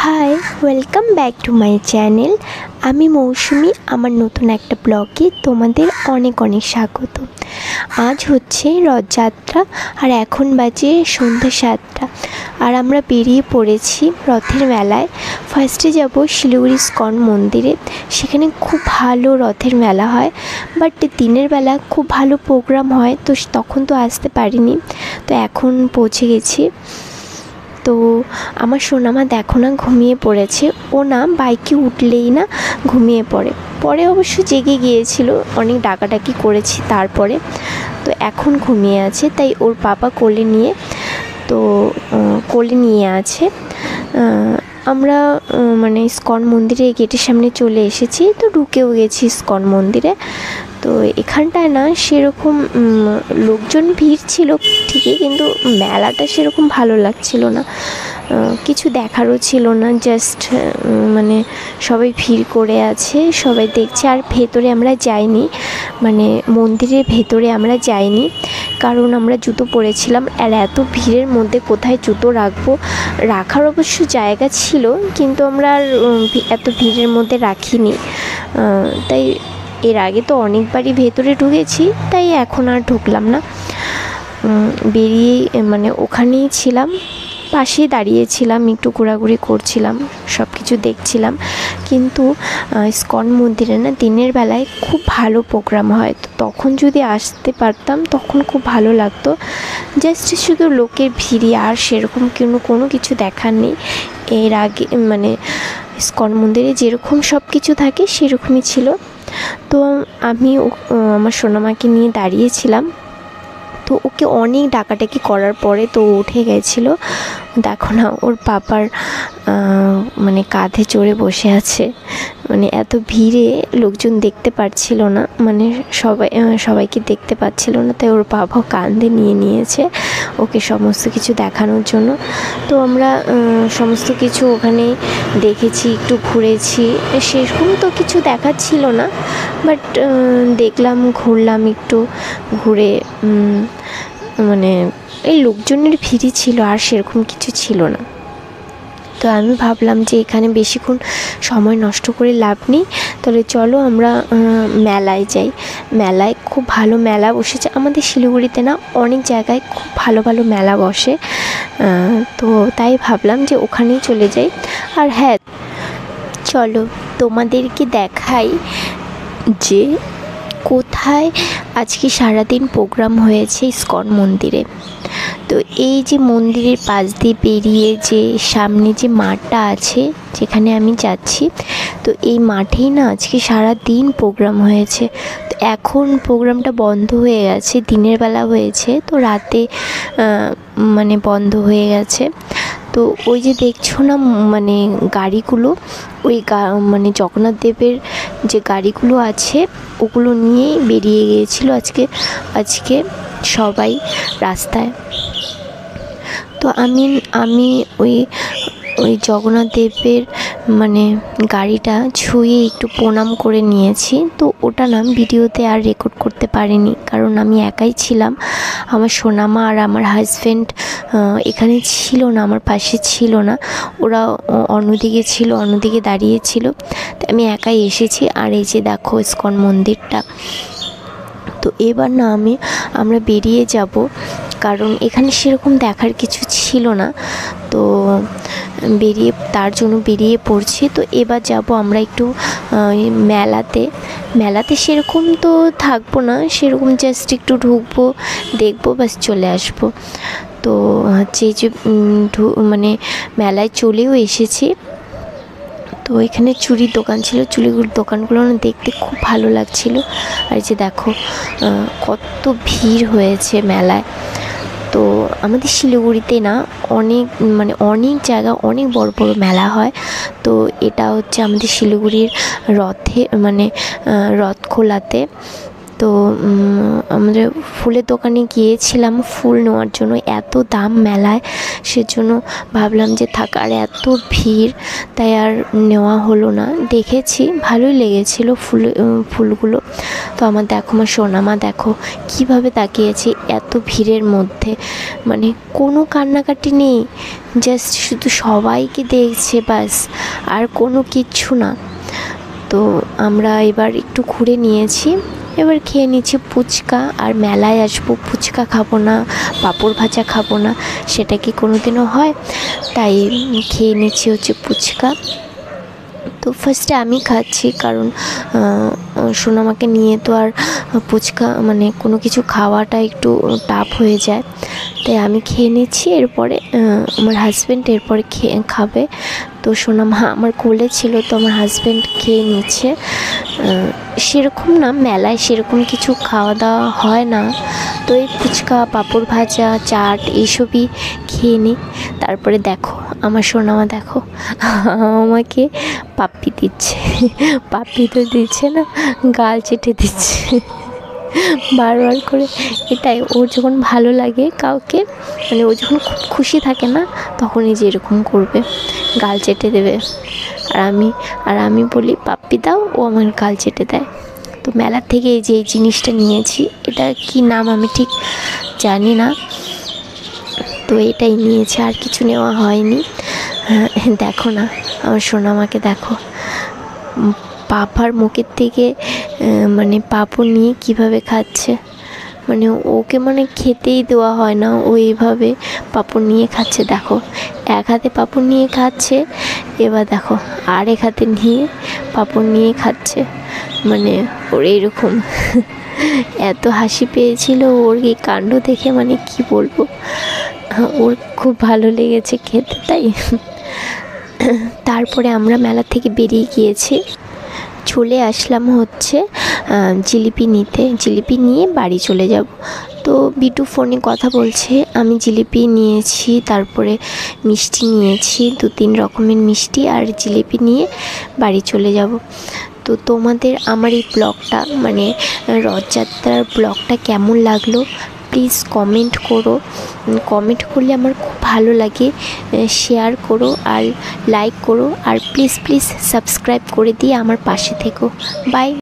High, welcome back to my channel. আমি মৌসুমি। আমার নতুন একটা ব্লগে তোমাদের অনেক অনেক স্বাগত। আজ হচ্ছে রথযাত্রা আর এখন বাজে সন্ধ্যা 7টা আর আমরা বেরিয়ে পড়েছি রথের মেলায়। ফার্স্টে যাব শিলিগুড়ি ইস্কন মন্দিরে। সেখানে খুব ভালো রথের মেলা হয়, বাট দিনের বেলা খুব ভালো প্রোগ্রাম হয়, তো তখন তো আসতে পারিনি, তো এখন পৌঁছে গেছি। তো আমার সোনামা দেখো না ঘুমিয়ে পড়েছে। ও না বাইকে উঠলেই না ঘুমিয়ে পড়ে। পরে অবশ্য জেগে গিয়েছিল, অনেক ডাকাডাকি করেছি তারপরে, তো এখন ঘুমিয়ে আছে। তাই ওর বাবা কোলে নিয়ে আছে। আমরা মানে ইস্কন মন্দিরে গেটের সামনে চলে এসেছি, তো ঢুকেও গেছি ইস্কন মন্দিরে। তো এখানটায় না সেরকম লোকজন ভিড় ছিল ঠিকই, কিন্তু মেলাটা সেরকম ভালো লাগছিল না, কিছু দেখারও ছিল না। জাস্ট মানে সবাই ভিড় করে আছে, সবাই দেখছে। আর ভেতরে আমরা যাইনি, মানে মন্দিরের ভেতরে আমরা যাইনি, কারণ আমরা জুতো পরেছিলাম আর এত ভিড়ের মধ্যে কোথায় জুতো রাখবো। রাখার অবশ্য জায়গা ছিল, কিন্তু আমরা আর এত ভিড়ের মধ্যে রাখিনি। তাই এর আগে তো অনেকবারই ভেতরে ঢুকেছি, তাই এখন আর ঢুকলাম না। বেরিয়ে মানে ওখানেই ছিলাম, পাশেই দাঁড়িয়েছিলাম, একটু ঘোরাঘুরি করছিলাম, সব কিছু দেখছিলাম। কিন্তু ইস্কন মন্দিরে না দিনের বেলায় খুব ভালো প্রোগ্রাম হয়, তো তখন যদি আসতে পারতাম তখন খুব ভালো লাগতো। জাস্ট শুধু লোকের ভিড়ই, আর সেরকম কোনো কিছু দেখার নেই। এর আগে মানে ইস্কন মন্দিরে যেরকম সব কিছু থাকে সেরকমই ছিল। তো আমি আমার সোনামাকে নিয়ে দাঁড়িয়েছিলাম, তো ওকে অনেক ডাকাডাকি করার পরে তো উঠে গেছিলো। দেখো না ওর পাপার মানে কাঁধে চড়ে বসে আছে। মানে এত ভিড়ে লোকজন দেখতে পাচ্ছিল না, মানে সবাইকে দেখতে পাচ্ছিল না, তাই ওর বাবা কাঁধে নিয়েছে ওকে সমস্ত কিছু দেখানোর জন্য। তো আমরা সমস্ত কিছু ওখানে দেখেছি, একটু ঘুরেছি। সেরকম তো কিছু দেখার ছিল না, বাট দেখলাম, ঘুরলাম একটু ঘুরে। মানে এই লোকজনের ভিড়ই ছিল, আর সেরকম কিছু ছিল না। তো আমি ভাবলাম যে এখানে বেশিক্ষণ সময় নষ্ট করে লাভ নেই, তাহলে চলো আমরা মেলায় যাই। মেলায় খুব ভালো মেলা বসেছে আমাদের শিলিগুড়িতে, না অনেক জায়গায় খুব ভালো ভালো মেলা বসে। তো তাই ভাবলাম যে ওখানেই চলে যাই। আর হ্যাঁ, চলো তোমাদেরকে দেখাই যে কোথায় আজকে সারাদিন প্রোগ্রাম হয়েছে ইস্কন মন্দিরে। তো এই যে মন্দিরের পাশ দিয়ে বেরিয়ে যে সামনে যে মাঠটা আছে যেখানে আমি যাচ্ছি, তো এই মাঠেই না আজকে সারা দিন প্রোগ্রাম হয়েছে। তো এখন প্রোগ্রামটা বন্ধ হয়ে গেছে, দিনের বেলা হয়েছে, তো রাতে মানে বন্ধ হয়ে গেছে। তো ওই যে দেখছো না মানে গাড়িগুলো, ওই মানে জগন্নাথ দেবের যে গাড়িগুলো আছে ওগুলো নিয়েই বেরিয়ে গিয়েছিল আজকে সবাই রাস্তায়। তো আমি ওই জগন্নাথ দেবের মানে গাড়িটা ছুঁয়ে একটু প্রণাম করে নিয়েছি। তো ওটা না ভিডিওতে আর রেকর্ড করতে পারিনি, কারণ আমি একাই ছিলাম। আমার সোনামা আর আমার হাজব্যান্ড এখানে ছিল না, আমার পাশে ছিল না, ওরা অন্যদিকে দাঁড়িয়েছিল। তো আমি একাই এসেছি। আর এই যে দেখো ইস্কন মন্দিরটা। তো এবার না আমরা বেরিয়ে যাব, কারণ এখানে সেরকম দেখার কিছু ছিল না, তো তার জন্য বেরিয়ে পড়ছি। তো এবার যাব আমরা একটু মেলাতে সেরকম তো থাকবো না, সেরকম জাস্ট একটু ঢুকবো, দেখবো, ব্যাস চলে আসবো। তো হচ্ছে যে মানে মেলায় চলেও এসেছি। তো এখানে চুড়ির দোকান ছিল, চুড়ির দোকানগুলো না দেখতে খুব ভালো লাগছিল। আর যে দেখো কত ভিড় হয়েছে মেলায়। তো আমাদের শিলিগুড়িতে না অনেক জায়গা অনেক বড় বড় মেলা হয়। তো এটা হচ্ছে আমাদের শিলিগুড়ির রথখোলাতে। তো আমাদের ফুলের দোকানে গিয়েছিলাম ফুল নেওয়ার জন্য, এত দাম মেলায়, সেজন্য ভাবলাম যে থাক, আর এত ভিড়, তাই আর নেওয়া হলো না। দেখেছি, ভালোই লেগেছিলো ফুলগুলো। তো আমার দেখো, আমার সোনামা দেখো কীভাবে তাকিয়েছে এত ভিড়ের মধ্যে, মানে কোনো কান্নাকাটি নেই, জাস্ট শুধু সবাইকে দেখছে ব্যাস, আর কোনো কিচ্ছু না। তো আমরা এবার একটু ঘুরে নিয়েছি, এবার খেয়ে নিচ্ছি ফুচকা। আর মেলায় আসবো, ফুচকা খাবো না, পাঁপড় ভাজা খাবো না, সেটা কি কোনো দিনও হয়? তাই খেয়ে নিচ্ছি হচ্ছে ফুচকা। তো ফার্স্টে আমি খাচ্ছি, কারণ সোনামাকে নিয়ে তো আর ফুচকা মানে কোনো কিছু খাওয়াটা একটু টাফ হয়ে যায়, তাই আমি খেয়ে নিচ্ছি। এরপরে আমার হাজব্যান্ড এরপরে খাবে। তো সোনামা আমার কোলে ছিল, তো আমার হাজব্যান্ড খেয়ে নিচ্ছে। সেরকম না, মেলায় সেরকম কিছু খাওয়া দাওয়া হয় না, তো এই ফুচকা, পাঁপড় ভাজা, চাট এইসবই খেয়ে নিই। তারপরে দেখো আমার সোনামা দেখো আমাকে পাপ্পি দিচ্ছে, পাপ্পি তো দিচ্ছে না, গাল চেটে দিচ্ছে বারবার করে। এটাই ওর যখন ভালো লাগে কাউকে, মানে ও যখন খুব খুশি থাকে না, তখনই যে এরকম করবে, গাল চেটে দেবে। আর আমি বলি পাপ্পি দাও, ও আমার গাল চেটে দেয়। তো মেলা থেকে এই যে এই জিনিসটা নিয়েছি, এটা কি নাম আমি ঠিক জানি না, তো এটাই নিয়েছি, আর কিছু নেওয়া হয়নি। দেখো না আমার সোনামাকে দেখো, পাপার মুখের থেকে মানে পাঁপড় নিয়ে কিভাবে খাচ্ছে, মানে ওকে মানে খেতেই দেওয়া হয় না, ও এইভাবে পাঁপড় নিয়ে খাচ্ছে। দেখো এক হাতে পাঁপড় নিয়ে খাচ্ছে, এবার দেখো আরেক হাতে নিয়ে পাঁপড় নিয়ে খাচ্ছে, মানে ওর এইরকম এত হাসি পেয়েছিল ওর এই কাণ্ড দেখে, মানে কি বলবো, ওর খুব ভালো লেগেছে খেতে। তাই তারপরে আমরা মেলা থেকে বেরিয়ে গিয়েছি, চলে আসলাম হচ্ছে জিলিপি নিতে, জিলিপি নিয়ে বাড়ি চলে যাব। তো বিটু ফোনে কথা বলছে, আমি জিলিপি নিয়েছি, তারপরে মিষ্টি নিয়েছি, 2-3 রকমের মিষ্টি আর জিলিপি নিয়ে বাড়ি চলে যাব। তো তোমাদের আমার এই ব্লগটা মানে রথযাত্রার ব্লগটা কেমন লাগলো প্লিজ কমেন্ট করো, কমেন্ট করলে আমার খুব ভালো লাগে, শেয়ার করো আর লাইক করো, আর প্লিজ সাবস্ক্রাইব করে দিয়ে আমার পাশে থেকো। বাই।